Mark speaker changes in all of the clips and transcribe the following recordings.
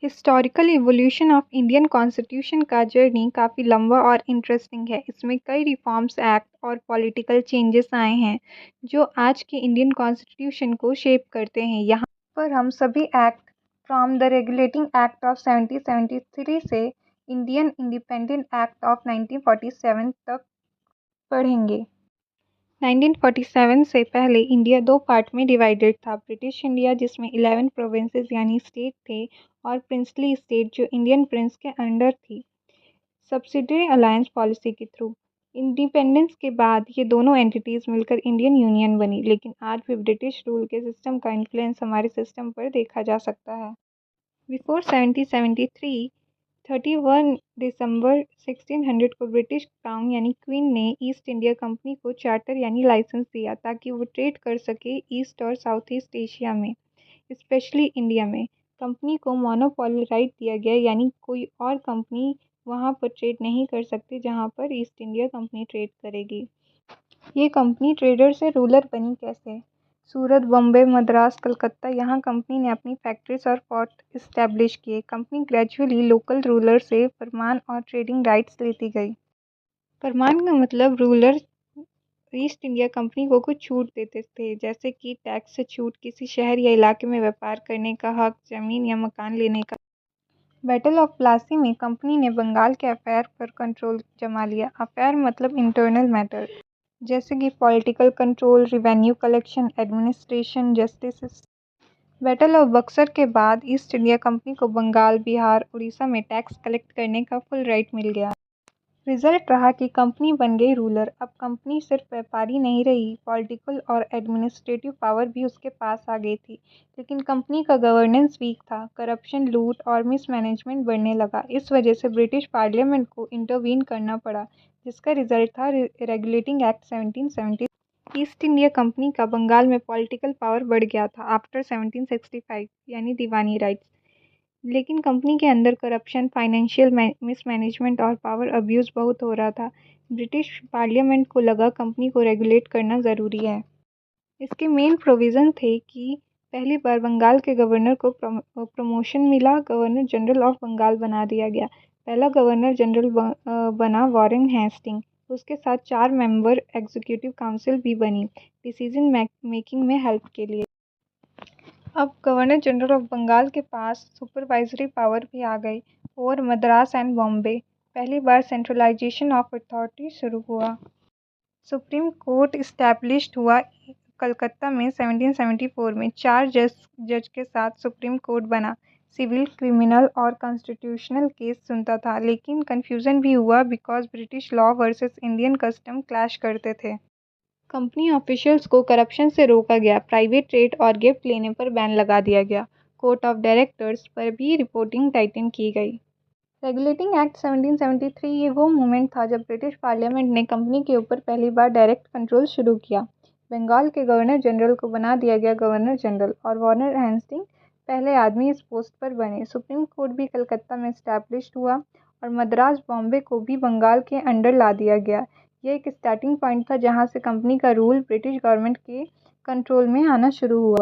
Speaker 1: Historical evolution of Indian constitution का journey काफ़ी लंबा और इंटरेस्टिंग है। इसमें कई रिफॉर्म्स एक्ट और पॉलिटिकल चेंजेस आए हैं जो आज के इंडियन कॉन्स्टिट्यूशन को शेप करते हैं। यहाँ पर हम सभी act from the regulating act of 1773 से इंडियन इंडिपेंडेंट एक्ट ऑफ 1947 तक पढ़ेंगे। 1947 से पहले इंडिया दो पार्ट में डिवाइडेड था। ब्रिटिश इंडिया जिसमें 11 प्रोविंसेस यानी स्टेट थे और प्रिंसली स्टेट जो इंडियन प्रिंस के अंडर थी सब्सिडियरी अलायंस पॉलिसी के थ्रू। इंडिपेंडेंस के बाद ये दोनों एंटिटीज मिलकर इंडियन यूनियन बनी, लेकिन आज भी ब्रिटिश रूल के सिस्टम का इन्फ्लुएंस हमारे सिस्टम पर देखा जा सकता है। बिफोर 1773 31 दिसंबर 1600 को ब्रिटिश क्राउन यानी क्वीन ने ईस्ट इंडिया कंपनी को चार्टर यानी लाइसेंस दिया ताकि वो ट्रेड कर सके ईस्ट और साउथ ईस्ट एशिया में, स्पेशली इंडिया में। कंपनी को मोनोपोली राइट दिया गया, यानी कोई और कंपनी वहाँ पर ट्रेड नहीं कर सकती जहाँ पर ईस्ट इंडिया कंपनी ट्रेड करेगी। ये कंपनी ट्रेडर से रूलर बनी कैसे? सूरत, बॉम्बे, मद्रास, कलकत्ता, यहाँ कंपनी ने अपनी फैक्ट्रीज और पोर्ट इस्टेब्लिश किए। कंपनी ग्रेजुअली लोकल रूलर से फरमान और ट्रेडिंग राइट्स लेती गई। फरमान का मतलब रूलर ईस्ट इंडिया कंपनी को कुछ छूट देते थे, जैसे कि टैक्स से छूट, किसी शहर या इलाके में व्यापार करने का हक, जमीन या मकान लेने का। बैटल ऑफ प्लासी में कंपनी ने बंगाल के अफेयर पर कंट्रोल जमा लिया। अफेयर मतलब इंटरनल मैटर, जैसे कि political control, revenue collection, administration, justice. Battle of Buxar के बाद ईस्ट इंडिया कंपनी को बंगाल, बिहार, उड़ीसा में टैक्स कलेक्ट करने का फुल राइट मिल गया। रिजल्ट रहा कि कंपनी बन गई रूलर। अब कंपनी सिर्फ व्यापारी नहीं रही, पॉलिटिकल और एडमिनिस्ट्रेटिव पावर भी उसके पास आ गई थी। लेकिन कंपनी का गवर्नेंस वीक था, करप्शन, लूट और मिसमैनेजमेंट बढ़ने लगा। इस वजह से ब्रिटिश पार्लियामेंट को इंटरवीन करना पड़ा, जिसका रिजल्ट था regulating act 1770। East India Company का बंगाल में पॉलिटिकल पावर बढ़ गया था आफ्टर 1765, यानी दीवानी राइट्स। लेकिन कंपनी के अंदर करप्शन, फाइनेंशियल मिसमैनेजमेंट और पावर अब्यूज़ बहुत हो रहा था। ब्रिटिश पार्लियामेंट को लगा कंपनी को रेगुलेट करना ज़रूरी है। इसके मेन प्रोविज़न थे कि पहली बार बंगाल के गवर्नर को प्रमोशन मिला, गवर्नर जनरल ऑफ बंगाल बना दिया गया। पहला गवर्नर जनरल बना वॉरेन हेस्टिंग। उसके साथ 4 मेंबर एग्जीक्यूटिव काउंसिल भी बनी, डिसीजन मेकिंग में हेल्प के लिए। अब गवर्नर जनरल ऑफ बंगाल के पास सुपरवाइजरी पावर भी आ गई ओवर मद्रास एंड बॉम्बे। पहली बार सेंट्रलाइजेशन ऑफ अथॉरिटी शुरू हुआ। सुप्रीम कोर्ट इस्टेब्लिश्ड हुआ कलकत्ता में 1774 में। 4 जज के साथ सुप्रीम कोर्ट बना, सिविल, क्रिमिनल और कॉन्स्टिट्यूशनल केस सुनता था। लेकिन कन्फ्यूज़न भी हुआ because British law versus Indian custom clash करते थे। कंपनी ऑफिशियल्स को करप्शन से रोका गया, प्राइवेट ट्रेड और गिफ्ट लेने पर बैन लगा दिया गया। कोर्ट ऑफ डायरेक्टर्स पर भी रिपोर्टिंग टाइटन की गई। रेगुलेटिंग एक्ट 1773 ये वो मोमेंट था जब ब्रिटिश पार्लियामेंट ने कंपनी के ऊपर पहली बार डायरेक्ट कंट्रोल शुरू किया। बंगाल के गवर्नर जनरल को बना दिया गया गवर्नर जनरल और वॉरेन हेस्टिंग पहले आदमी इस पोस्ट पर बने। सुप्रीम कोर्ट भी कलकत्ता में इस्टेब्लिश हुआ और मद्रास, बॉम्बे को भी बंगाल के अंडर ला दिया गया। यह एक स्टार्टिंग पॉइंट था जहां से कंपनी का रूल ब्रिटिश गवर्नमेंट के कंट्रोल में आना शुरू हुआ।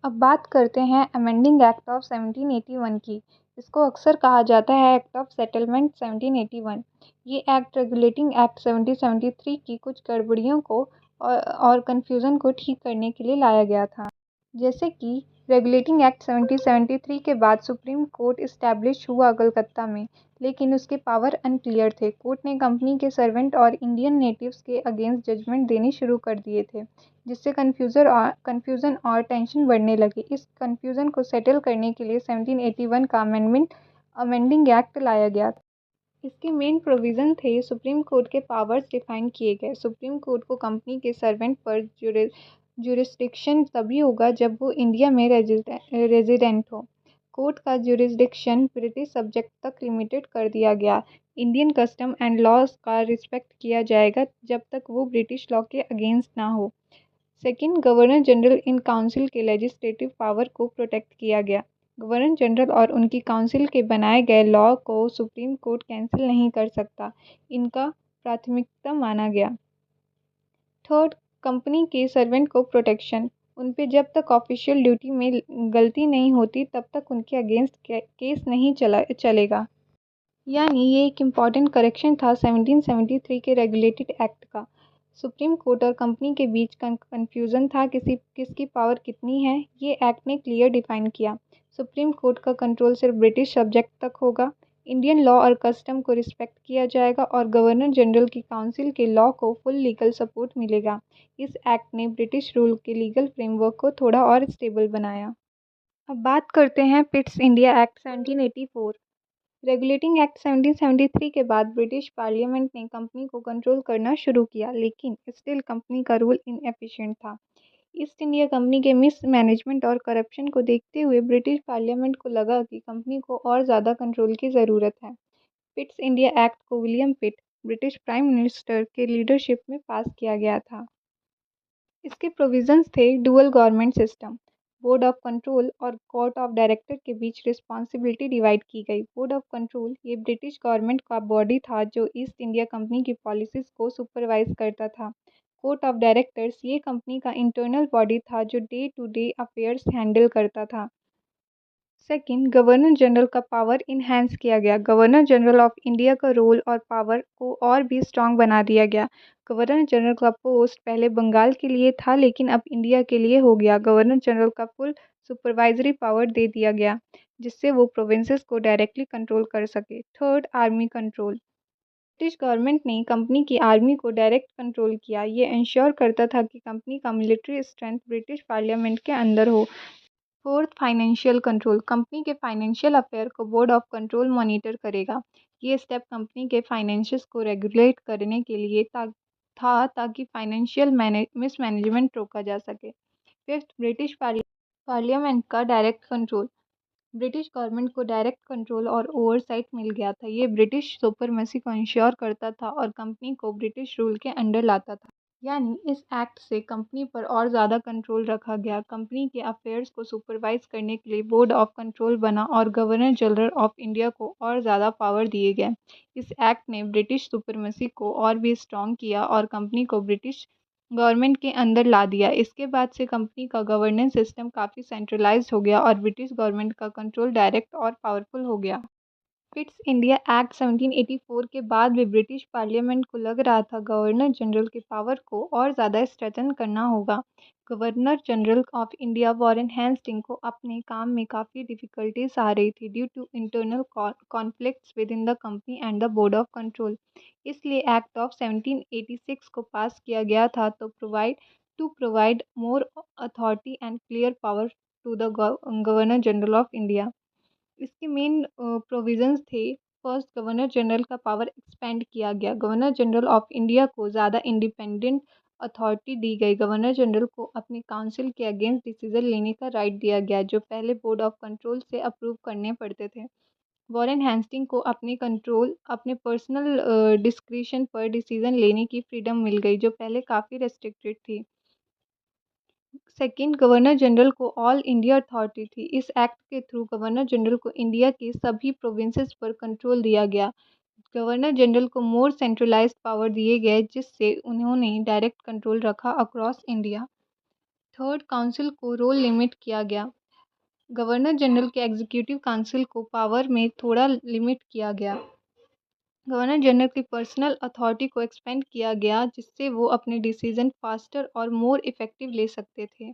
Speaker 1: अब बात करते हैं अमेंडिंग एक्ट ऑफ 1781 की। इसको अक्सर कहा जाता है एक्ट ऑफ सेटलमेंट 1781। ये एक्ट रेगुलेटिंग एक्ट 1773 की कुछ गड़बड़ियों को और कन्फ्यूज़न को ठीक करने के लिए लाया गया था। जैसे कि रेगुलेटिंग एक्ट 1773 के बाद सुप्रीम कोर्ट इस्टेब्लिश हुआ कलकत्ता में, लेकिन उसके पावर अनक्लियर थे। कोर्ट ने कंपनी के सर्वेंट और इंडियन नेटिव्स के अगेंस्ट जजमेंट देने शुरू कर दिए थे, जिससे कन्फ्यूज़न और टेंशन बढ़ने लगी। इस कन्फ्यूज़न को सेटल करने के लिए 1781 का अमेंडिंग एक्ट लाया गया था। इसके मेन प्रोविज़न थे, सुप्रीम कोर्ट के पावर्स डिफाइन किए गए। सुप्रीम कोर्ट को कंपनी के सर्वेंट पर जुरिस्डिक्शन तभी होगा जब वो इंडिया में रेजिडेंट हो। कोर्ट का जुरिस्डिक्शन ब्रिटिश सब्जेक्ट तक लिमिटेड कर दिया गया। इंडियन कस्टम एंड लॉज का रिस्पेक्ट किया जाएगा जब तक वो ब्रिटिश लॉ के अगेंस्ट ना हो। Second, governor general in council के लेजिस्लेटिव पावर को प्रोटेक्ट किया गया। गवर्नर जनरल और उनकी काउंसिल के बनाए गए लॉ को सुप्रीम कोर्ट कैंसिल नहीं कर सकता, इनका प्राथमिकता माना गया। थर्ड, कंपनी के सर्वेंट को प्रोटेक्शन। उन पे जब तक ऑफिशियल ड्यूटी में गलती नहीं होती तब तक उनके अगेंस्ट केस नहीं चलेगा। यानी ये एक इम्पॉर्टेंट करेक्शन था 1773 के रेगुलेटेड एक्ट का। सुप्रीम कोर्ट और कंपनी के बीच कन्फ्यूज़न था किसकी पावर कितनी है, ये एक्ट ने क्लियर डिफाइन किया। सुप्रीम कोर्ट का कंट्रोल सिर्फ ब्रिटिश सब्जेक्ट तक होगा, इंडियन लॉ और कस्टम को रिस्पेक्ट किया जाएगा और गवर्नर जनरल की काउंसिल के लॉ को फुल लीगल सपोर्ट मिलेगा। इस एक्ट ने ब्रिटिश रूल के लीगल फ्रेमवर्क को थोड़ा और स्टेबल बनाया। अब बात करते हैं Pitt's India act 1784। Regulating act 1773 के बाद ब्रिटिश पार्लियामेंट ने कंपनी को कंट्रोल करना शुरू किया, लेकिन स्टिल कंपनी का रूल इनएफिशिएंट था। ईस्ट इंडिया कंपनी के मिस मैनेजमेंट और करप्शन को देखते हुए ब्रिटिश पार्लियामेंट को लगा कि कंपनी को और ज़्यादा कंट्रोल की ज़रूरत है। पिट्स इंडिया एक्ट को विलियम पिट, ब्रिटिश प्राइम मिनिस्टर के लीडरशिप में पास किया गया था। इसके प्रोविजंस थे dual government system, board of control और कोर्ट ऑफ डायरेक्टर के बीच रिस्पॉन्सिबिलिटी डिवाइड की गई। बोर्ड ऑफ कंट्रोल ये ब्रिटिश गवर्नमेंट का बॉडी था जो ईस्ट इंडिया कंपनी की पॉलिसीज़ को सुपरवाइज करता था। कोर्ट ऑफ डायरेक्टर्स ये कंपनी का इंटरनल बॉडी था जो day to day affairs handle करता था। सेकंड, गवर्नर जनरल का पावर इन्हांस किया गया। गवर्नर जनरल ऑफ इंडिया का रोल और पावर को और भी स्ट्रांग बना दिया गया। गवर्नर जनरल का पोस्ट पहले बंगाल के लिए था लेकिन अब इंडिया के लिए हो गया। गवर्नर जनरल का फुल सुपरवाइजरी पावर दे दिया गया जिससे वो प्रोविंसेस को डायरेक्टली कंट्रोल कर सके। Third, army control. British government ने कंपनी की आर्मी को डायरेक्ट कंट्रोल किया। ये इंश्योर करता था कि कंपनी का मिलिट्री स्ट्रेंथ ब्रिटिश पार्लियामेंट के अंदर हो। Fourth, financial control. कंपनी के फाइनेंशियल अफेयर को बोर्ड ऑफ कंट्रोल मॉनिटर करेगा। ये स्टेप कंपनी के फाइनेंशियल्स को रेगुलेट करने के लिए था ताकि फाइनेंशियल मिसमैनेजमेंट रोका जा सके। फिफ्थ, ब्रिटिश पार्लियामेंट का डायरेक्ट कंट्रोल। ब्रिटिश गवर्नमेंट को डायरेक्ट कंट्रोल और ओवरसाइट मिल गया था। ये ब्रिटिश सुपरमेसी को इंश्योर करता था और कंपनी को ब्रिटिश रूल के अंडर लाता था। यानी इस एक्ट से कंपनी पर और ज़्यादा कंट्रोल रखा गया। कंपनी के अफेयर्स को सुपरवाइज करने के लिए बोर्ड ऑफ कंट्रोल बना और गवर्नर जनरल ऑफ इंडिया को और ज़्यादा पावर दिए गए। इस एक्ट ने ब्रिटिश सुपरमेसी को और भी स्ट्रॉन्ग किया और कंपनी को ब्रिटिश गवर्नमेंट के अंदर ला दिया। इसके बाद से कंपनी का गवर्नेंस सिस्टम काफ़ी सेंट्रलाइज्ड हो गया और ब्रिटिश गवर्नमेंट का कंट्रोल डायरेक्ट और पावरफुल हो गया। पिट्स इंडिया एक्ट 1784 के बाद भी ब्रिटिश पार्लियामेंट को लग रहा था गवर्नर जनरल के पावर को और ज़्यादा स्ट्रेटन करना होगा। Governor general of India Warren Hasting को अपने काम में काफ़ी डिफिकल्टीज आ रही थी due to internal conflicts within the company and the board of control. इसलिए एक्ट ऑफ 1786 को पास किया गया था to provide more authority and clear power to the governor general of India. इसके मेन प्रोविजंस थे। फर्स्ट, गवर्नर जनरल का power expand किया गया। गवर्नर जनरल ऑफ इंडिया को ज़्यादा इंडिपेंडेंट अथॉरिटी दी गई। गवर्नर जनरल को अपनी काउंसिल के अगेंस्ट डिसीजन लेने का राइट दिया गया जो पहले बोर्ड ऑफ कंट्रोल से अप्रूव करने पड़ते थे। वॉरेन हेस्टिंग को अपने पर्सनल डिस्क्रिशन पर डिसीजन लेने की फ्रीडम मिल गई जो पहले काफ़ी रेस्ट्रिक्टेड थी। सेकंड, गवर्नर जनरल को ऑल इंडिया अथॉरिटी थी। इस एक्ट के थ्रू गवर्नर जनरल को इंडिया के सभी प्रोविंसेस पर कंट्रोल दिया गया। गवर्नर जनरल को मोर सेंट्रलाइज्ड पावर दिए गए जिससे उन्होंने डायरेक्ट कंट्रोल रखा अक्रॉस इंडिया। थर्ड, काउंसिल को रोल लिमिट किया गया। गवर्नर जनरल के एग्जीक्यूटिव काउंसिल को पावर में थोड़ा लिमिट किया गया। गवर्नर जनरल की पर्सनल अथॉरिटी को एक्सपेंड किया गया जिससे वो अपने डिसीजन फास्टर और मोर इफेक्टिव ले सकते थे।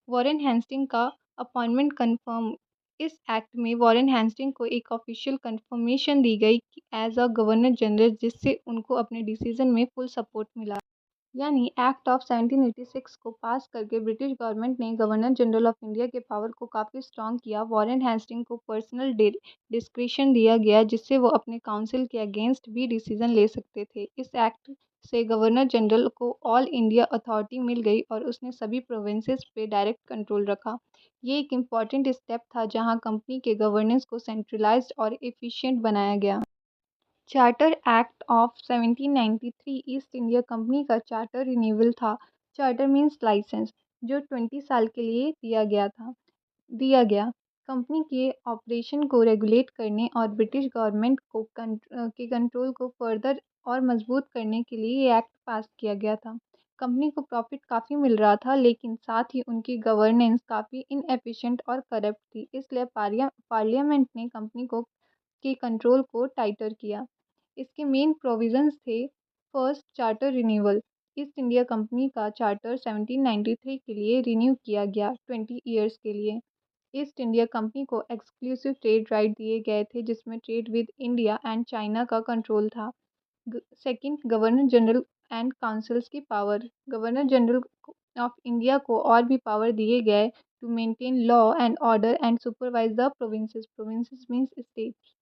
Speaker 1: वॉरेन हेस्टिंग का अपॉइंटमेंट कंफर्म। इस एक्ट में वॉरेन हेस्टिंग को एक ऑफिशियल कंफर्मेशन दी गई एज अ गवर्नर जनरल जिससे उनको अपने डिसीजन में फुल सपोर्ट मिला। यानी एक्ट ऑफ 1786 को पास करके ब्रिटिश गवर्नमेंट ने गवर्नर जनरल ऑफ इंडिया के पावर को काफ़ी स्ट्रॉन्ग किया। वॉरेन हेस्टिंग को पर्सनल डिस्क्रिशन दिया गया जिससे वो अपने काउंसिल के अगेंस्ट भी डिसीजन ले सकते थे। इस एक्ट से गवर्नर जनरल को ऑल इंडिया अथॉरिटी मिल गई और उसने सभी प्रोविंसेस पे डायरेक्ट कंट्रोल रखा। ये एक इम्पॉर्टेंट स्टेप था जहां कंपनी के गवर्नेंस को सेंट्रलाइज्ड और एफिशिएंट बनाया गया। Charter act of 1793 east India Company का चार्टर रिन्यूअल था। चार्टर मीन्स लाइसेंस जो 20 साल के लिए दिया गया कंपनी के ऑपरेशन को रेगुलेट करने और ब्रिटिश गवर्नमेंट को के कंट्रोल को फर्दर और मजबूत करने के लिए ये एक्ट पास किया गया था। कंपनी को प्रॉफिट काफ़ी मिल रहा था, लेकिन साथ ही उनकी गवर्नेंस काफ़ी इनएफिशिएंट और करप्ट थी। इसलिए पार्लियामेंट ने कंपनी को के कंट्रोल को टाइटर किया। इसके मेन प्रोविजंस थे, first charter renewal. East India Company का चार्टर 1793 के लिए रिन्यू किया गया 20 ईयर्स के लिए। ईस्ट इंडिया कंपनी को एक्सक्लूसिव ट्रेड राइट दिए गए थे, जिसमें trade with India and China का कंट्रोल था। Second, governor general and councils की power. Governor general of India को और भी पावर दिए गए to maintain law and order and supervise the provinces. Provinces means states.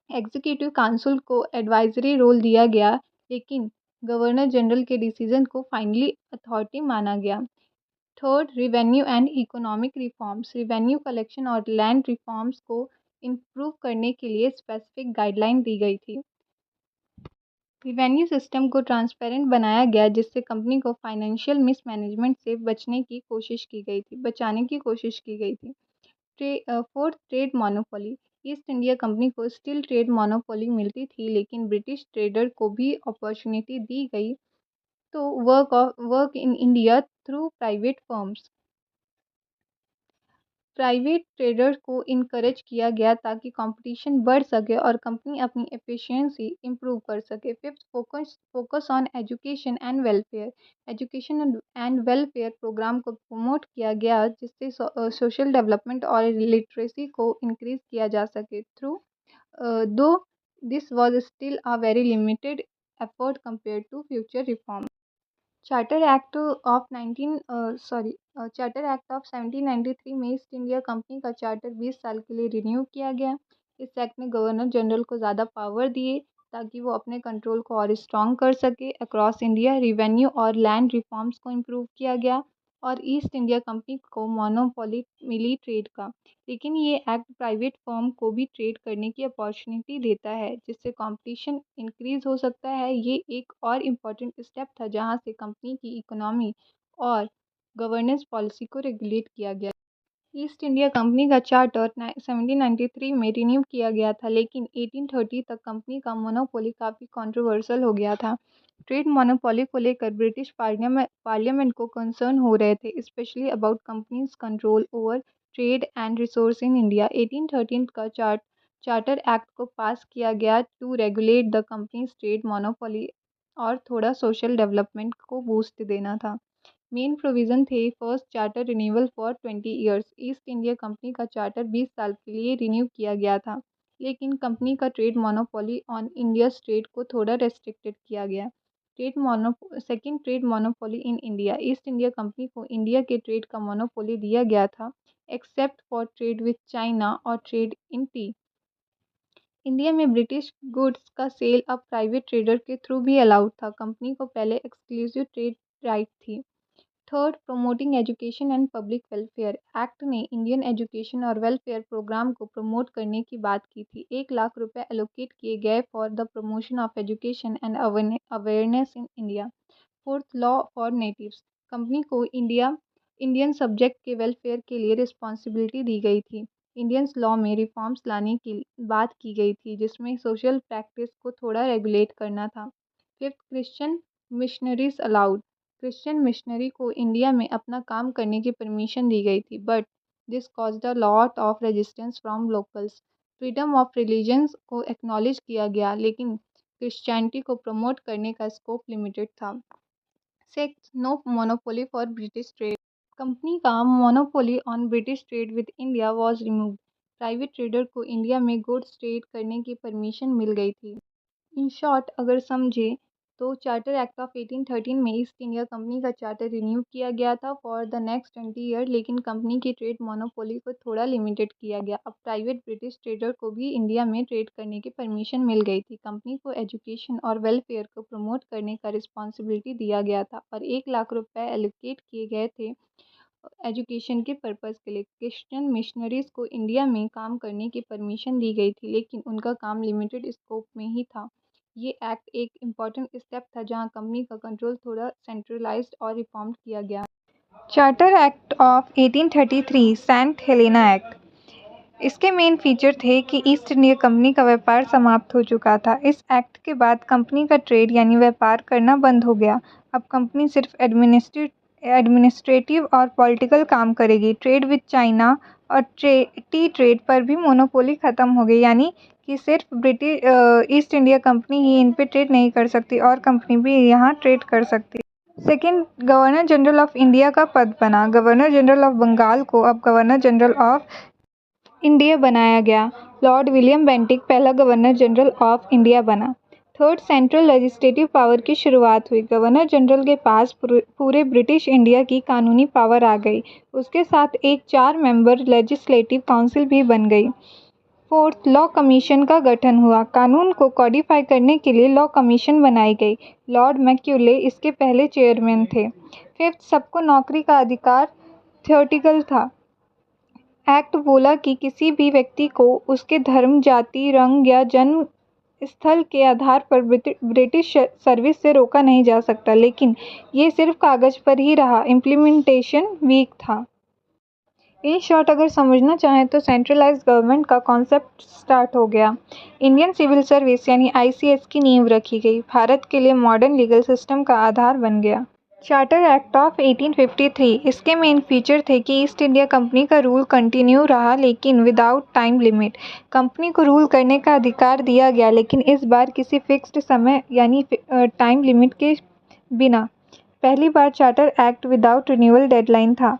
Speaker 1: Executive council को advisory role दिया गया, लेकिन गवर्नर जनरल के डिसीजन को फाइनली अथॉरिटी माना गया। Third, revenue and economic reforms. Revenue collection और लैंड रिफॉर्म्स को इम्प्रूव करने के लिए स्पेसिफिक गाइडलाइन दी गई थी। रिवेन्यू सिस्टम को ट्रांसपेरेंट बनाया गया, जिससे कंपनी को फाइनेंशियल मिसमैनेजमेंट से बचाने की कोशिश की गई थी। Fourth, trade monopoly. East India company को स्टिल ट्रेड मोनोपोली मिलती थी, लेकिन ब्रिटिश ट्रेडर को भी अपॉर्चुनिटी दी गई तो work in India through private firms. Private traders को इनकरेज किया गया ताकि कंपटीशन बढ़ सके और कंपनी अपनी एफिशिएंसी इंप्रूव कर सके। Fifth, focus on education and welfare. Education and welfare programme को प्रमोट किया गया, जिससे सोशल डेवलपमेंट और लिटरेसी को इंक्रीज किया जा सके through, though this was still a very limited effort compare to future reform. Charter act charter act of 1793 में ईस्ट इंडिया कंपनी का चार्टर 20 साल के लिए रिन्यू किया गया। इस एक्ट ने गवर्नर जनरल को ज़्यादा पावर दिए ताकि वो अपने कंट्रोल को और स्ट्रॉन्ग कर सके। अक्रॉस इंडिया रिवेन्यू और लैंड रिफॉर्म्स को इम्प्रूव किया गया और ईस्ट इंडिया कंपनी को मोनोपोली मिली ट्रेड का। लेकिन ये एक्ट प्राइवेट फर्म को भी ट्रेड करने की अपॉर्चुनिटी देता है, जिससे कंपटीशन इंक्रीज हो सकता है। ये एक और इम्पॉर्टेंट स्टेप था जहां से कंपनी की इकोनॉमी और गवर्नेंस पॉलिसी को रेगुलेट किया गया। ईस्ट इंडिया कंपनी का चार्टर 1793 में रिन्यू किया गया था, लेकिन 1830 तक कंपनी का मोनोपोली काफ़ी कंट्रोवर्शियल हो गया था। ट्रेड मोनोपोली को लेकर ब्रिटिश पार्लियामेंट को कंसर्न हो रहे थे, specially about company's control over trade and resource in India. 1813 का चार्टर एक्ट को पास किया गया to regulate the company's trade monopoly और थोड़ा सोशल डेवलपमेंट को बूस्ट देना था। मेन प्रोविजन थे, first charter renewal for 20 years. East India Company का चार्टर 20 साल के लिए रिन्यू किया गया था, लेकिन कंपनी का trade monopoly on India trade को थोड़ा रेस्ट्रिक्टेड किया गया। Trade monopoly in India. East India company को इंडिया के ट्रेड का मोनोपोली दिया गया था, except for trade with China और ट्रेड इन टी। इंडिया में ब्रिटिश गुड्स का सेल अब प्राइवेट ट्रेडर के थ्रू भी अलाउड था। कंपनी को पहले एक्सक्लूसिव ट्रेड राइट थी। Third, promoting education and public welfare. Act ने इंडियन एजुकेशन और वेलफेयर प्रोग्राम को प्रमोट करने की बात की थी। 1 लाख रुपए एलोकेट किए गए for the promotion of education and awareness in India. Fourth, law for natives. Company को इंडियन सब्जेक्ट के वेलफेयर के लिए रिस्पॉन्सिबिलिटी दी गई थी। इंडियंस लॉ में रिफॉर्म्स लाने की बात की गई थी, जिसमें सोशल प्रैक्टिस को थोड़ा रेगुलेट करना था। Fifth, Christian missionaries allowed. Christian missionary को इंडिया में अपना काम करने की परमिशन दी गई थी, but this caused a lot of resistance from locals. Freedom of religions को एक्नॉलेज किया गया, लेकिन क्रिश्चियनिटी को प्रमोट करने का स्कोप लिमिटेड था। Six, no monopoly for British trade. Company का monopoly on British trade with India was removed. Private trader को इंडिया में गुड्स ट्रेड करने की परमिशन मिल गई थी। इन शॉर्ट अगर समझे तो चार्टर एक्ट ऑफ 1813 में ईस्ट इंडिया कंपनी का चार्टर रिन्यू किया गया था फॉर द नेक्स्ट 20 ईयर, लेकिन कंपनी की ट्रेड मोनोपोली को थोड़ा लिमिटेड किया गया। अब प्राइवेट ब्रिटिश ट्रेडर को भी इंडिया में ट्रेड करने की परमिशन मिल गई थी। कंपनी को एजुकेशन और वेलफेयर को प्रमोट करने का रिस्पॉन्सिबिलिटी दिया गया था और 1 लाख रुपए एलोकेट किए गए थे एजुकेशन के पर्पज़ के लिए। क्रिश्चियन मिशनरीज को इंडिया में काम करने की परमिशन दी गई थी, लेकिन उनका काम लिमिटेड स्कोप में ही था। ये एक्ट एक इम्पॉर्टेंट स्टेप था जहां कंपनी का कंट्रोल थोड़ा सेंट्रलाइज्ड और रिफॉर्म किया गया। Charter act of 1833, Saint Helena act. इसके मेन फीचर थे कि ईस्ट इंडिया कंपनी का व्यापार समाप्त हो चुका था। इस एक्ट के बाद कंपनी का ट्रेड यानी व्यापार करना बंद हो गया। अब कंपनी सिर्फ एडमिनिस्ट्रेटिव और पॉलिटिकल काम करेगी। ट्रेड विद चाइना और टी ट्रेड पर भी मोनोपोली खत्म हो गई, यानी कि सिर्फ ब्रिटिश ईस्ट इंडिया कंपनी ही इन पे ट्रेड नहीं कर सकती और कंपनी भी यहाँ ट्रेड कर सकती। Second, governor general of India का पद बना। गवर्नर जनरल ऑफ बंगाल को अब गवर्नर जनरल ऑफ इंडिया बनाया गया। लॉर्ड विलियम बेंटिक पहला गवर्नर जनरल ऑफ इंडिया बना। थर्ड, सेंट्रल लेजिस्लेटिव पावर की शुरुआत हुई। गवर्नर जनरल के पास पूरे ब्रिटिश इंडिया की कानूनी पावर आ गई। उसके साथ एक 4 मेंबर लेजिस्लेटिव काउंसिल भी बन गई। फोर्थ, लॉ कमीशन का गठन हुआ। कानून को कॉडिफाई करने के लिए लॉ कमीशन बनाई गई। लॉर्ड मैक्यूले इसके पहले चेयरमैन थे। फिफ्थ, सबको नौकरी का अधिकार थियोरेटिकल था। एक्ट बोला कि किसी भी व्यक्ति को उसके धर्म, जाति, रंग या जन्म स्थल के आधार पर ब्रिटिश सर्विस से रोका नहीं जा सकता, लेकिन ये सिर्फ कागज पर ही रहा, इम्प्लीमेंटेशन वीक था। इन शॉर्ट अगर समझना चाहें तो सेंट्रलाइज्ड गवर्नमेंट का कॉन्सेप्ट स्टार्ट हो गया। इंडियन सिविल सर्विस यानी आईसीएस की नींव रखी गई। भारत के लिए मॉडर्न लीगल सिस्टम का आधार बन गया। चार्टर एक्ट ऑफ 1853, इसके मेन फीचर थे कि ईस्ट इंडिया कंपनी का रूल कंटिन्यू रहा, लेकिन विदाउट टाइम लिमिट। कंपनी को रूल करने का अधिकार दिया गया, लेकिन इस बार किसी फिक्स्ड समय यानी टाइम लिमिट के बिना। पहली बार charter act without renewal deadline था।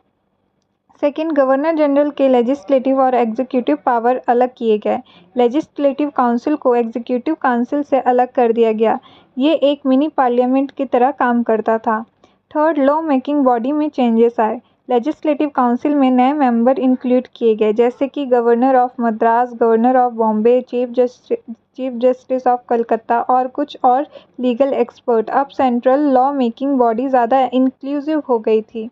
Speaker 1: सेकेंड, गवर्नर जनरल के लेजिस्लेटिव और एग्जीक्यूटिव पावर अलग किए गए। लेजिस्लेटिव काउंसिल को एग्जीक्यूटिव काउंसिल से अलग कर दिया गया। ये एक मिनी पार्लियामेंट की तरह काम करता था। थर्ड, लॉ मेकिंग बॉडी में चेंजेस आए। लेजिस्लेटिव काउंसिल में नए मेंबर इंक्लूड किए गए, जैसे कि governor of Madras, governor of Bombay, chief justice of Calcutta और कुछ और लीगल एक्सपर्ट। अब सेंट्रल लॉ मेकिंग बॉडी ज़्यादा इंक्लूसिव हो गई थी।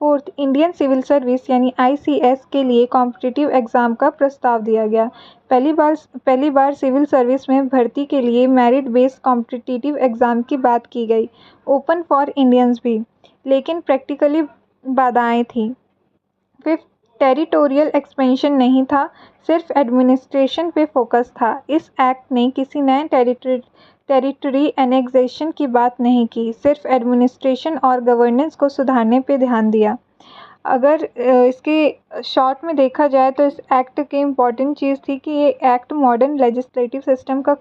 Speaker 1: फोर्थ, इंडियन सिविल सर्विस यानी आईसीएस के लिए कॉम्पिटिटिव एग्ज़ाम का प्रस्ताव दिया गया। पहली बार सिविल सर्विस में भर्ती के लिए मेरिट बेस्ड कॉम्पिटिटिव एग्ज़ाम की बात की गई, ओपन फॉर इंडियंस भी, लेकिन प्रैक्टिकली बाधाएं थीं। फिफ्थ, टेरिटोरियल एक्सपेंशन नहीं था, सिर्फ एडमिनिस्ट्रेशन पे फोकस था। इस एक्ट ने किसी नए टेरिटरी एनेक्सेशन की बात नहीं की, सिर्फ एडमिनिस्ट्रेशन और गवर्नेंस को सुधारने पे ध्यान दिया। अगर इसके शॉर्ट में देखा जाए तो इस एक्ट की इम्पॉर्टेंट चीज़ थी कि ये एक्ट मॉडर्न लेजिस्लेटिव सिस्टम का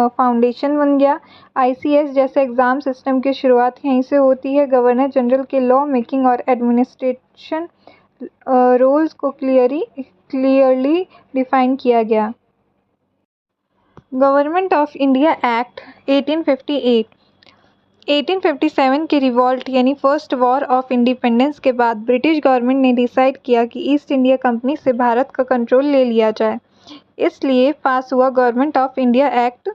Speaker 1: फाउंडेशन बन गया। आईसीएस जैसे एग्ज़ाम सिस्टम की शुरुआत यहीं से होती है। गवर्नर जनरल के लॉ मेकिंग और एडमिनिस्ट्रेशन रोल्स को क्लियरली डिफाइन किया गया। गवर्नमेंट ऑफ इंडिया एक्ट 1858, 1857 के रिवॉल्ट यानी फर्स्ट वॉर ऑफ इंडिपेंडेंस के बाद ब्रिटिश गवर्नमेंट ने डिसाइड किया कि ईस्ट इंडिया कंपनी से भारत का कंट्रोल ले लिया जाए, इसलिए पास हुआ गवर्नमेंट ऑफ इंडिया एक्ट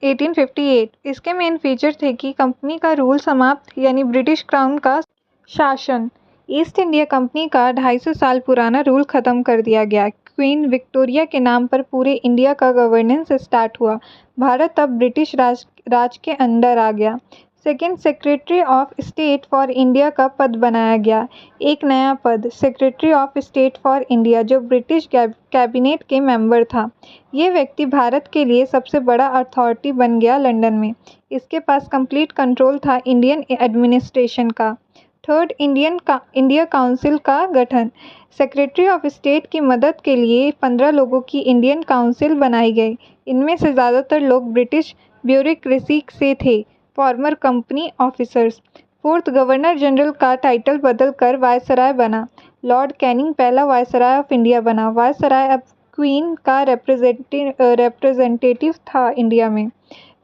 Speaker 1: 1858। इसके मेन फीचर थे कि कंपनी का रूल समाप्त यानी ब्रिटिश क्राउन का शासन। ईस्ट इंडिया कंपनी का 250 साल पुराना रूल खत्म कर दिया गया। क्वीन विक्टोरिया के नाम पर पूरे इंडिया का गवर्नेंस स्टार्ट हुआ। भारत अब ब्रिटिश राज के अंडर आ गया। Second, secretary of state for India का पद बनाया गया। एक नया पद, secretary of state for India, जो ब्रिटिश कैबिनेट के मेंबर था। ये व्यक्ति भारत के लिए सबसे बड़ा अथॉरिटी बन गया लंदन में। इसके पास कंप्लीट कंट्रोल था इंडियन एडमिनिस्ट्रेशन का। थर्ड, इंडिया काउंसिल का गठन। सेक्रेटरी ऑफ स्टेट की मदद के लिए 15 लोगों की इंडियन काउंसिल बनाई गई। इनमें से ज़्यादातर लोग ब्रिटिश ब्यूरोक्रेसी से थे, farmer company officers. Fourth, governor general का टाइटल बदल कर वायसराय बना। लॉर्ड कैनिंग पहला वायसराय ऑफ इंडिया बना। वायसराय अब क्वीन का रिप्रेजेंटेटिव था इंडिया में।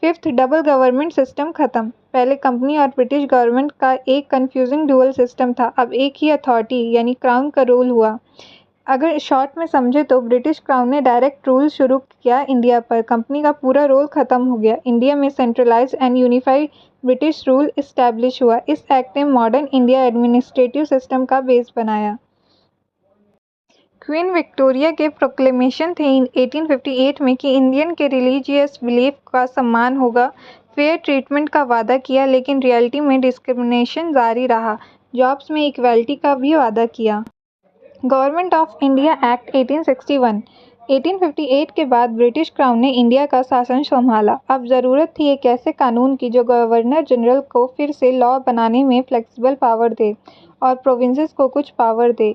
Speaker 1: फिफ्थ, डबल गवर्नमेंट सिस्टम खत्म। पहले कंपनी और ब्रिटिश गवर्नमेंट का एक कंफ्यूजिंग डुअल सिस्टम था, अब एक ही अथॉरिटी यानी क्राउन का रूल हुआ। अगर शॉर्ट में समझे तो ब्रिटिश क्राउन ने डायरेक्ट रूल शुरू किया इंडिया पर, कंपनी का पूरा रोल खत्म हो गया। इंडिया में centralise and unified British rule establish हुआ। इस एक्ट ने मॉडर्न इंडिया एडमिनिस्ट्रेटिव सिस्टम का बेस बनाया। क्वीन विक्टोरिया के प्रोक्लेमेशन थे 1858 में कि इंडियन के रिलीजियस बिलीफ का सम्मान होगा। फेयर ट्रीटमेंट का वादा किया, लेकिन रियलिटी में डिस्क्रिमिनेशन जारी रहा। जॉब्स में इक्वालिटी का भी वादा किया। गवर्नमेंट ऑफ इंडिया एक्ट 1861, 1858 के बाद ब्रिटिश क्राउन ने इंडिया का शासन संभाला। अब ज़रूरत थी एक ऐसे कानून की जो गवर्नर जनरल को फिर से लॉ बनाने में फ्लेक्सिबल पावर दे और प्रोविंसेस को कुछ पावर दे।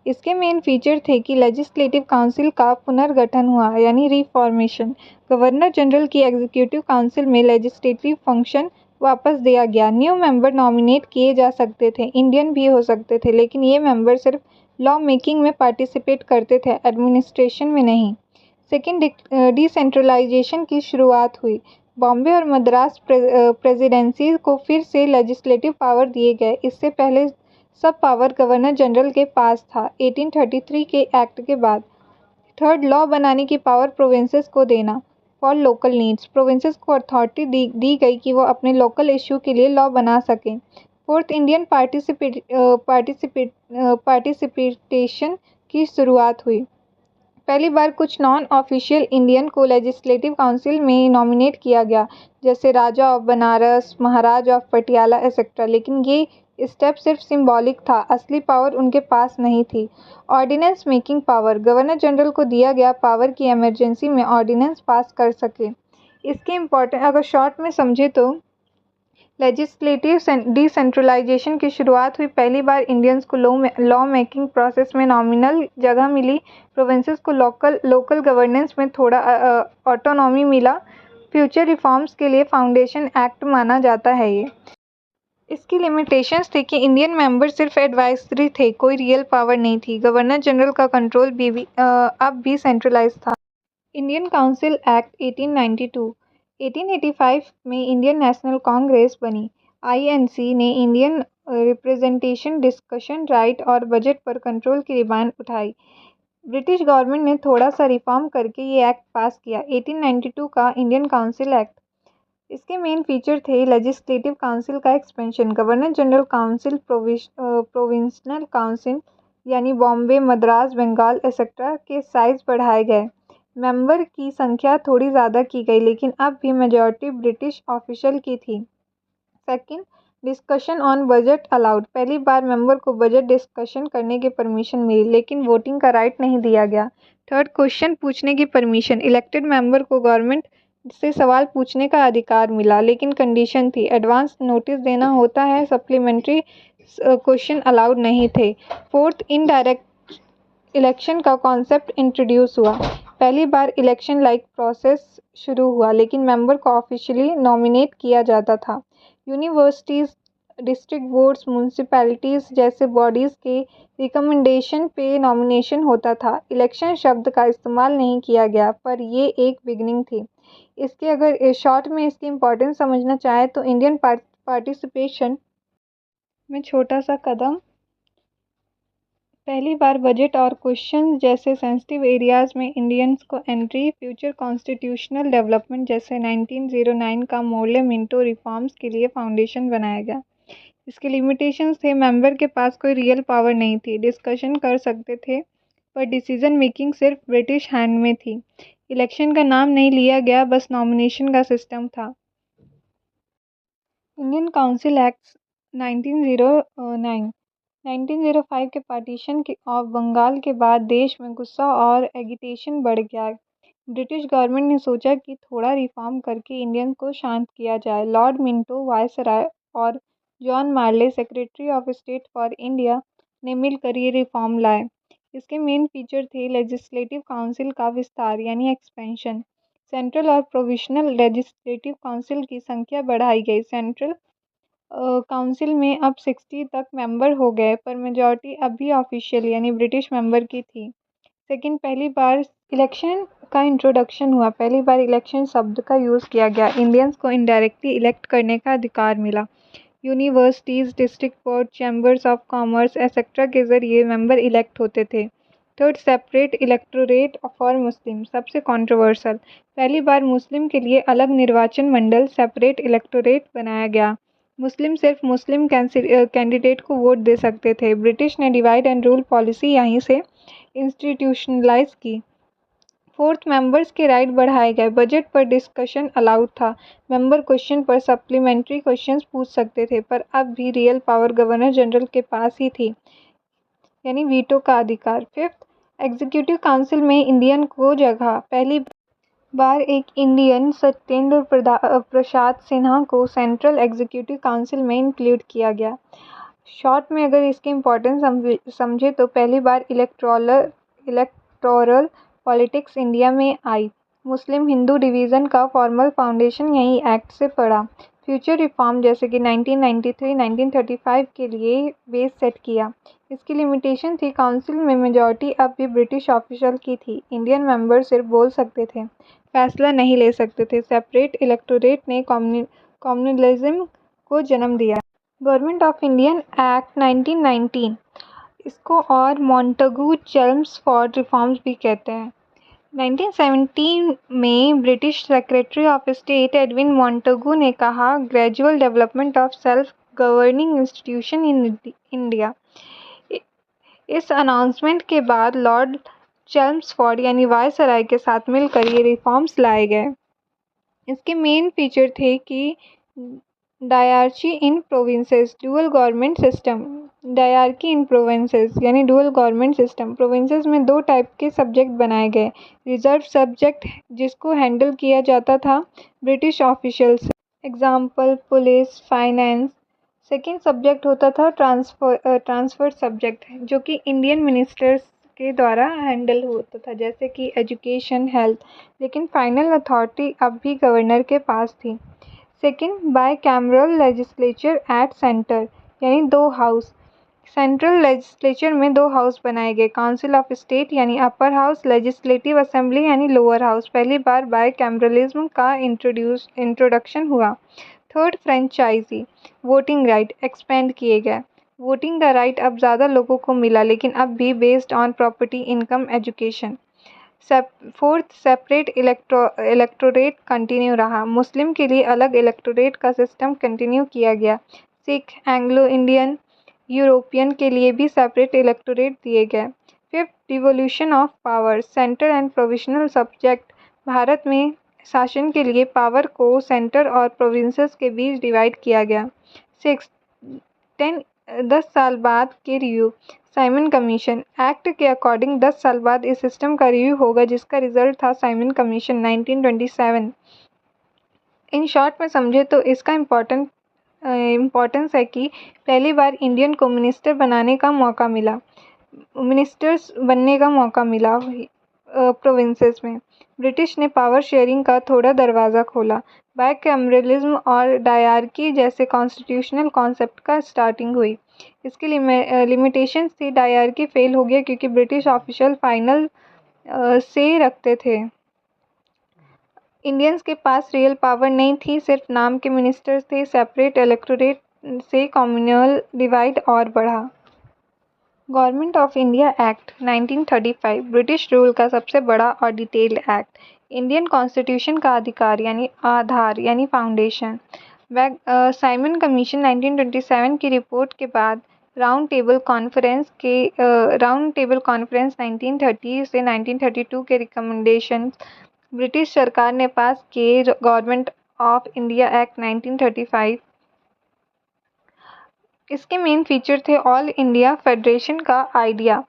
Speaker 1: इसके मेन फीचर थे कि लेजिस्लेटिव काउंसिल का पुनर्गठन हुआ, यानी रिफॉर्मेशन। गवर्नर जनरल की एग्जीक्यूटिव काउंसिल में लेजिस्लेटिव फंक्शन वापस दिया गया। न्यू मेंबर नॉमिनेट किए जा सकते थे, इंडियन भी हो सकते थे, लेकिन ये मेंबर सिर्फ लॉ मेकिंग में पार्टिसिपेट करते थे, एडमिनिस्ट्रेशन में नहीं। सेकेंड, डिसेंट्रलाइजेशन की शुरुआत हुई। बॉम्बे और मद्रास प्रेसिडेंसी को फिर से लेजिस्लेटिव पावर दिए गए। इससे पहले सब पावर गवर्नर जनरल के पास था। 1833 के एक्ट के बाद थर्ड, लॉ बनाने की पावर प्रोविंसेस को देना फॉर लोकल नीड्स। प्रोविंसेस को अथॉरिटी दी गई कि वो अपने लोकल इशू के लिए लॉ बना सकें। फोर्थ, इंडियन पार्टिसिपेशन की शुरुआत हुई। पहली बार कुछ नॉन ऑफिशियल इंडियन को लेजिस्लेटिव काउंसिल में नॉमिनेट किया गया, जैसे Raja of Banaras, Maharaj of Patiala etcetera. लेकिन ये स्टेप सिर्फ सिंबॉलिक था, असली पावर उनके पास नहीं थी। Ordinance making power, governor general को दिया गया पावर की इमरजेंसी में ऑर्डिनेंस पास कर सके। इसके इम्पोर्टेंट अगर शॉर्ट में समझे तो लेजिस्लेटिव डिसेंट्रलाइजेशन की शुरुआत हुई। पहली बार इंडियंस को लॉ मेकिंग प्रोसेस में नॉमिनल जगह मिली। प्रोविंसेस को लोकल गवर्नेंस में थोड़ा ऑटोनॉमी मिला। फ्यूचर रिफॉर्म्स के लिए फाउंडेशन एक्ट माना जाता है ये। इसकी लिमिटेशंस थी कि इंडियन मेंबर सिर्फ एडवाइजरी थे, कोई रियल पावर नहीं थी। गवर्नर जनरल का कंट्रोल अब भी सेंट्रलाइज था। Indian council act 1892। 1885 में इंडियन नेशनल कांग्रेस बनी। आईएनसी ने इंडियन रिप्रेजेंटेशन, डिस्कशन राइट और बजट पर कंट्रोल की डिमांड उठाई। ब्रिटिश गवर्नमेंट ने थोड़ा सा रिफॉर्म करके ये एक्ट पास किया, 1892 का इंडियन काउंसिल एक्ट। इसके मेन फीचर थे लेजिस्लेटिव काउंसिल का expansion, governor general council, provincial council यानी बॉम्बे, मद्रास, बंगाल एक्सेट्रा के साइज बढ़ाए गए। मेंबर की संख्या थोड़ी ज़्यादा की गई, लेकिन अब भी मेजॉरिटी ब्रिटिश ऑफिशियल की थी। Second, discussion on budget allowed. पहली बार मेंबर को बजट डिस्कशन करने की परमिशन मिली, लेकिन वोटिंग का राइट नहीं दिया गया। थर्ड, क्वेश्चन पूछने की परमिशन। इलेक्टेड मेंबर को गवर्नमेंट से सवाल पूछने का अधिकार मिला, लेकिन कंडीशन थी, एडवांस नोटिस देना होता है, सप्लीमेंट्री क्वेश्चन अलाउड नहीं थे। फोर्थ, इनडायरेक्ट इलेक्शन का कॉन्सेप्ट इंट्रोड्यूस हुआ। पहली बार इलेक्शन लाइक प्रोसेस शुरू हुआ, लेकिन मेंबर को ऑफिशियली नॉमिनेट किया जाता था। यूनिवर्सिटीज़, डिस्ट्रिक्ट बोर्ड्स, म्यूनसिपैलिटीज़ जैसे बॉडीज़ के रिकमेंडेशन पे नॉमिनेशन होता था। इलेक्शन शब्द का इस्तेमाल नहीं किया गया, पर ये एक बिगनिंग थी। इसके अगर शॉर्ट में इसकी इम्पोर्टेंस समझना चाहे तो इंडियन पार्टिसिपेशन में छोटा सा कदम, पहली बार बजट और क्वेश्चन जैसे सेंसिटिव एरियाज में इंडियंस को एंट्री, फ्यूचर कॉन्स्टिट्यूशनल डेवलपमेंट जैसे 1909 का मोर्ले मिंटो रिफॉर्म्स के लिए फाउंडेशन बनाया गया। इसके लिमिटेशंस थे, मेंबर के पास कोई रियल पावर नहीं थी, डिस्कशन कर सकते थे पर डिसीजन मेकिंग सिर्फ ब्रिटिश हैंड में थी। इलेक्शन का नाम नहीं लिया गया, बस नॉमिनेशन का सिस्टम था। Indian council act 1909। 1905 के पार्टीशन ऑफ बंगाल के बाद देश में गुस्सा और एगिटेशन बढ़ गया। ब्रिटिश गवर्नमेंट ने सोचा कि थोड़ा रिफॉर्म करके इंडियन को शांत किया जाए। लॉर्ड मिंटो वायसराय और John Morley, secretary of state for India, ने मिलकर ये रिफॉर्म लाए। इसके मेन फीचर थे लेजिस्लेटिव काउंसिल का विस्तार यानी एक्सपेंशन। सेंट्रल और प्रोविजनल लेजिस्लेटिव काउंसिल की संख्या बढ़ाई गई। सेंट्रल काउंसिल में अब 60 तक मेंबर हो गए, पर मेजॉरिटी अब भी ऑफिशियल यानी ब्रिटिश मेंबर की थी। सेकंड, पहली बार इलेक्शन का इंट्रोडक्शन हुआ। पहली बार इलेक्शन शब्द का यूज़ किया गया। इंडियंस को इनडायरेक्टली इलेक्ट करने का अधिकार मिला। Universities, district board, chambers of commerce etcetera के जरिए मेंबर इलेक्ट होते थे। Third, separate electorate for Muslim, सबसे कंट्रोवर्शियल। पहली बार मुस्लिम के लिए अलग निर्वाचन मंडल, सेपरेट इलेक्टोरेट बनाया गया। मुस्लिम सिर्फ मुस्लिम कैंडिडेट को वोट दे सकते थे। ब्रिटिश ने डिवाइड एंड रूल पॉलिसी यहीं से इंस्टीट्यूशनलाइज की। फोर्थ, मेंबर्स के राइट बढ़ाए गए। बजट पर डिस्कशन अलाउड था। मेंबर क्वेश्चन पर सप्लीमेंट्री क्वेश्चंस पूछ सकते थे, पर अब भी रियल पावर गवर्नर जनरल के पास ही थी, यानी वीटो का अधिकार। फिफ्थ, एग्जीक्यूटिव काउंसिल में इंडियन को जगह। पहली बार एक इंडियन सत्येंद्र प्रसाद सिन्हा को सेंट्रल एग्जीक्यूटिव काउंसिल में इंक्लूड किया गया। शॉर्ट में अगर इसकी इम्पोर्टेंस समझे तो पहली बार इलेक्टोरल पॉलिटिक्स इंडिया में आई। मुस्लिम हिंदू डिवीज़न का फॉर्मल फाउंडेशन यही एक्ट से पड़ा। फ्यूचर रिफॉर्म जैसे कि 1993, 1935 के लिए बेस सेट किया। इसकी लिमिटेशन थी काउंसिल में मेजॉरिटी अब भी ब्रिटिश ऑफिशियल की थी। इंडियन मेंबर सिर्फ बोल सकते थे, फैसला नहीं ले सकते थे। सेपरेट इलेक्टोरेट ने कम्युनलिज्म को जन्म दिया। गवर्नमेंट ऑफ इंडियन एक्ट 1919 इसको और मॉन्टेगू चेम्सफोर्ड रिफॉर्म्स भी कहते हैं। 1917 में British secretary of state Edwin Montagu ने कहा, gradual development of self governing institution in India. इस अनाउंसमेंट के बाद लॉर्ड चेम्सफोर्ड यानी वायसराय के साथ मिलकर ये रिफॉर्म्स लाए गए। इसके मेन फीचर थे कि dyarchy in provinces, dual government system. Dyarchy in provinces यानी डुअल गवर्नमेंट सिस्टम। प्रोविंसेस में दो टाइप के सब्जेक्ट बनाए गए। रिजर्व सब्जेक्ट जिसको हैंडल किया जाता था ब्रिटिश ऑफिशियल से, example police, finance. Second subject होता था ट्रांसफर सब्जेक्ट जो कि इंडियन मिनिस्टर्स के द्वारा हैंडल होता था, जैसे कि एजुकेशन, हेल्थ। लेकिन फाइनल अथॉरिटी अब भी गवर्नर के पास थी। Second, bicameral legislature at centre यानी दो हाउस। सेंट्रल लेजिस्लेचर में दो हाउस बनाए गए, काउंसिल ऑफ स्टेट यानी अपर हाउस, लेजिस्लेटिव असेंबली यानी लोअर हाउस। पहली बार बाय कैमरलिज्म का इंट्रोडक्शन हुआ। Third, franchise voting right expand किए गए। वोटिंग का राइट अब ज़्यादा लोगों को मिला, लेकिन अब भी based on property, income, education. Fourth, separate electorate continue रहा। मुस्लिम के लिए अलग इलेक्टोरेट का सिस्टम कंटिन्यू किया गया। सिख, एंग्लो इंडियन, यूरोपियन के लिए भी सेपरेट इलेक्टोरेट दिए गए। Fifth, devolution of power, centre and provisional subject. Bharat में शासन के लिए पावर को सेंटर और प्रोविंसेस के बीच डिवाइड किया गया। सिक्स, 10 साल बाद के रिव्यू, साइमन कमीशन एक्ट के अकॉर्डिंग 10 साल बाद इस सिस्टम का रिव्यू होगा, जिसका रिजल्ट था साइमन कमीशन 1927। इन शॉर्ट में समझे तो इसका इम्पोर्टेंस है कि पहली बार इंडियन को मिनिस्टर्स बनने का मौका मिला प्रोविंसेस में। ब्रिटिश ने पावर शेयरिंग का थोड़ा दरवाज़ा खोला। बायकैमरलिज्म और डायरकी जैसे कॉन्स्टिट्यूशनल कॉन्सेप्ट का स्टार्टिंग हुई। इसकी लिमिटेशंस थी, डायरकी फेल हो गया क्योंकि ब्रिटिश ऑफिशियल फाइनल से रखते थे। इंडियंस के पास रियल पावर नहीं थी, सिर्फ नाम के मिनिस्टर्स थे। सेपरेट इलेक्टोरेट से कम्युनल डिवाइड और बढ़ा। Government of India act 1935 British rule का सबसे बड़ा और डिटेल्ड एक्ट। इंडियन कॉन्स्टिट्यूशन का अधिकार यानी आधार यानी फाउंडेशन। साइमन कमीशन 1927 की रिपोर्ट के बाद राउंड टेबल कॉन्फ्रेंस 1930 से 1932 के रिकमेंडेशन ब्रिटिश सरकार ने पास किए। Government of India act 1935। इसके मेन फीचर थे ऑल इंडिया फेडरेशन का आइडिया,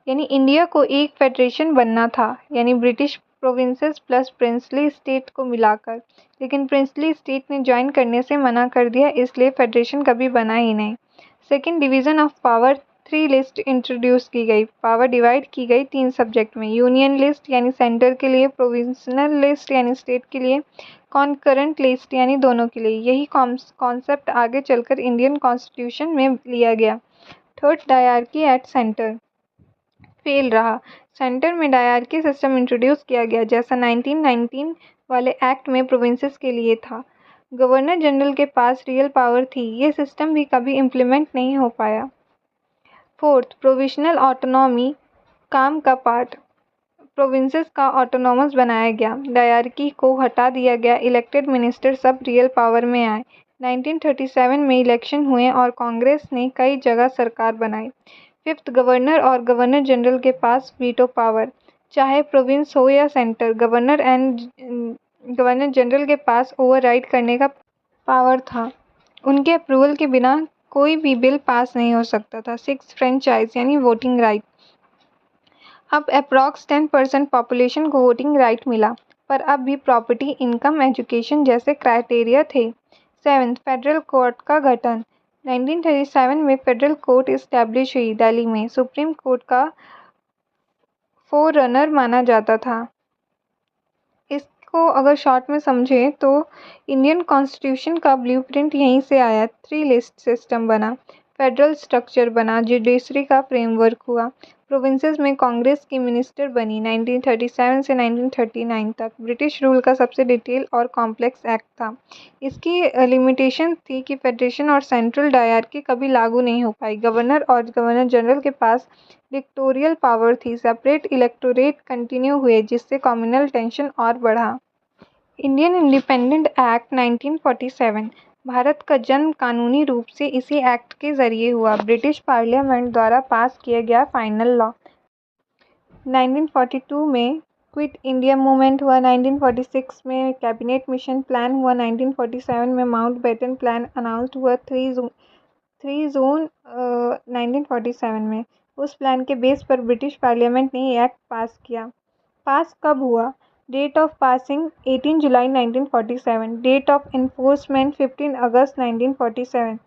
Speaker 1: यानी इंडिया को एक फेडरेशन बनना था, यानी British provinces plus princely state को मिलाकर। लेकिन प्रिंसली स्टेट ने ज्वाइन करने से मना कर दिया, इसलिए फेडरेशन कभी बना ही नहीं। Second, division of power 3 list introduce की गई। पावर डिवाइड की गई 3 सब्जेक्ट में, यूनियन लिस्ट यानी सेंटर के लिए, प्रोविंशनल लिस्ट यानी स्टेट के लिए, कॉन्करेंट लिस्ट यानी दोनों के लिए। यही कॉन्सेप्ट आगे चलकर इंडियन कॉन्स्टिट्यूशन में लिया गया। Third, dyarchy at centre fail रहा। सेंटर में डायरकी सिस्टम इंट्रोड्यूस किया गया, जैसा 1919 वाले एक्ट में प्रोविंसेस के लिए था। गवर्नर जनरल के पास रियल पावर थी, ये सिस्टम भी कभी इम्प्लीमेंट नहीं हो पाया। फोर्थ, प्रोविजनल ऑटोनॉमी काम का पार्ट, प्रोविंसेस का ऑटोनॉमस बनाया गया, डायरकी को हटा दिया गया, इलेक्टेड मिनिस्टर सब रियल पावर में आए। 1937 में इलेक्शन हुए और कांग्रेस ने कई जगह सरकार बनाई। फिफ्थ, गवर्नर और गवर्नर जनरल के पास वीटो पावर, चाहे प्रोविंस हो या सेंटर, गवर्नर जनरल के पास ओवरराइड करने का पावर था। उनके अप्रूवल के बिना कोई भी बिल पास नहीं हो सकता था। सिक्स, फ्रेंचाइज यानी वोटिंग राइट, अब अप्रॉक्स 10% पॉपुलेशन को वोटिंग राइट मिला, पर अब भी प्रॉपर्टी, इनकम, एजुकेशन जैसे क्राइटेरिया थे। 7 फेडरल कोर्ट का गठन। 1937 में फेडरल कोर्ट इस्टेब्लिश हुई। दिल्ली में सुप्रीम कोर्ट का फोररनर माना जाता था। इसको अगर शॉर्ट में समझें तो इंडियन कॉन्स्टिट्यूशन का ब्लूप्रिंट यहीं से आया। 3 लिस्ट सिस्टम बना, फेडरल स्ट्रक्चर बना, जुडिशरी का फ्रेमवर्क हुआ, प्रोविंसेस में कांग्रेस की मिनिस्टर बनी। 1937 से 1939 तक ब्रिटिश रूल का सबसे डिटेल और कॉम्प्लेक्स एक्ट था। इसकी लिमिटेशन थी कि फेडरेशन और सेंट्रल डायरकी कभी लागू नहीं हो पाई। गवर्नर और गवर्नर जनरल के पास डिक्टोरियल पावर थी। सेपरेट इलेक्टोरेट कंटिन्यू हुए, जिससे कम्युनल टेंशन और बढ़ा। Indian independent act 1947। भारत का जन्म कानूनी रूप से इसी एक्ट के जरिए हुआ। ब्रिटिश पार्लियामेंट द्वारा पास किया गया फाइनल लॉ। 1942 में क्विट इंडिया मूवमेंट हुआ। 1946 में कैबिनेट मिशन प्लान हुआ। 1947 में माउंटबेटन प्लान अनाउंस्ड हुआ। 3 जून 1947 में उस प्लान के बेस पर ब्रिटिश पार्लियामेंट ने ये एक्ट पास किया। पास कब हुआ? डेट ऑफ पासिंग 18 जुलाई 1947। डेट ऑफ इन्फोर्समेंट 15 अगस्त 1947।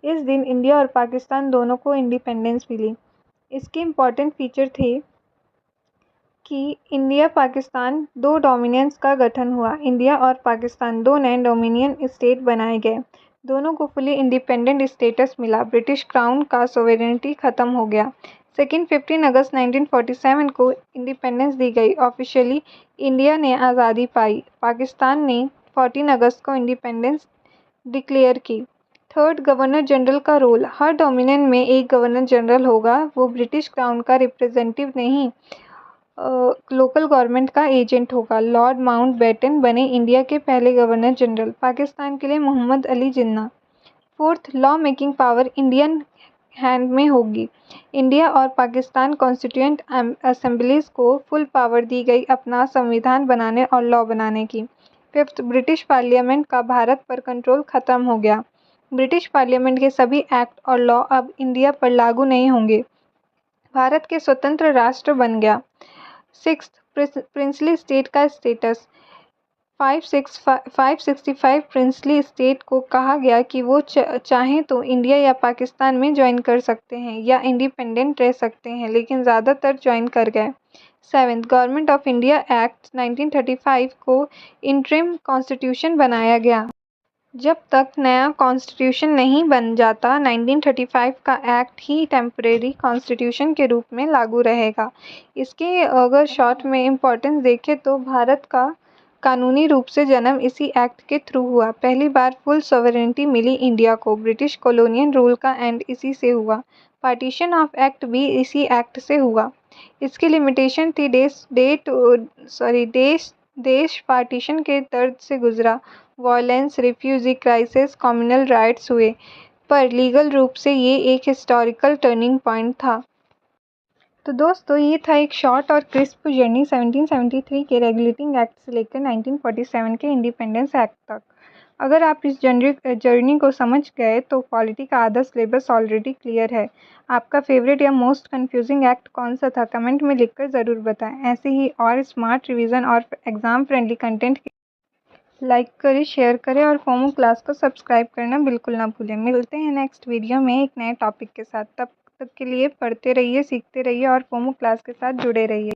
Speaker 1: इस दिन इंडिया और पाकिस्तान दोनों को इंडिपेंडेंस मिली। इसके इम्पॉर्टेंट फीचर थे कि इंडिया पाकिस्तान 2 डोमिनियंस का गठन हुआ। इंडिया और पाकिस्तान 2 नए डोमिनियन स्टेट बनाए गए। दोनों को फुली इंडिपेंडेंट स्टेटस मिला। ब्रिटिश क्राउन का सोवेरेनिटी खत्म हो गया। सेकेंड 15 अगस्त 1947 को इंडिपेंडेंस दी गई। ऑफिशियली इंडिया ने आज़ादी पाई। पाकिस्तान ने 14 अगस्त को इंडिपेंडेंस डिक्लेयर की। थर्ड, गवर्नर जनरल का रोल। हर डोमिनियन में एक गवर्नर जनरल होगा। वो ब्रिटिश क्राउन का रिप्रेजेंटेटिव नहीं, लोकल गवर्नमेंट का एजेंट होगा। लॉर्ड माउंटबेटन बने इंडिया के पहले गवर्नर जनरल। पाकिस्तान के लिए Mohammad Ali Jinnah. Fourth, law making power Indian hand में होगी। इंडिया और पाकिस्तान कॉन्स्टिट्यूएंट असेंबलीज को फुल पावर दी गई अपना संविधान बनाने और लॉ बनाने की। फिफ्थ, ब्रिटिश पार्लियामेंट का भारत पर कंट्रोल खत्म हो गया। ब्रिटिश पार्लियामेंट के सभी एक्ट और लॉ अब इंडिया पर लागू नहीं होंगे। भारत के स्वतंत्र राष्ट्र बन गया। सिक्स्थ, प्रिंसली स्टेट का स्टेटस। 565 प्रिंसली स्टेट को कहा गया कि वो चाहें तो इंडिया या पाकिस्तान में ज्वाइन कर सकते हैं या इंडिपेंडेंट रह सकते हैं, लेकिन ज़्यादातर ज्वाइन कर गए। Seventh, government of India act 1935 को इंटरिम कॉन्स्टिट्यूशन बनाया गया। जब तक नया कॉन्स्टिट्यूशन नहीं बन जाता, 1935 का एक्ट ही टेम्परेरी कॉन्स्टिट्यूशन के रूप में लागू रहेगा। इसके अगर शॉर्ट में इम्पोर्टेंस देखें तो भारत का कानूनी रूप से जन्म इसी एक्ट के थ्रू हुआ। पहली बार फुल सॉवरेनिटी मिली इंडिया को। ब्रिटिश कॉलोनियल रूल का एंड इसी से हुआ। पार्टीशन ऑफ एक्ट भी इसी एक्ट से हुआ। इसकी लिमिटेशन थी देश पार्टीशन के दर्द से गुजरा। Violence, refugee crisis, communal riots हुए, पर लीगल रूप से ये एक हिस्टोरिकल टर्निंग पॉइंट था। तो दोस्तों, ये था एक शॉर्ट और क्रिस्प जर्नी 1773 के रेगुलेटिंग एक्ट से लेकर 1947 के इंडिपेंडेंस एक्ट तक। अगर आप इस जर्नी को समझ गए तो पॉलिटी का आधा सिलेबस ऑलरेडी क्लियर है। आपका फेवरेट या मोस्ट कंफ्यूजिंग एक्ट कौन सा था, कमेंट में लिखकर ज़रूर बताएं। ऐसे ही और स्मार्ट रिवीजन और एग्ज़ाम फ्रेंडली कंटेंट लाइक करें, शेयर करें और फोमो क्लास को सब्सक्राइब करना बिल्कुल ना भूलें। मिलते हैं नेक्स्ट वीडियो में एक नए टॉपिक के साथ। तब तक के लिए पढ़ते रहिए, सीखते रहिए और फोमो क्लास के साथ जुड़े रहिए।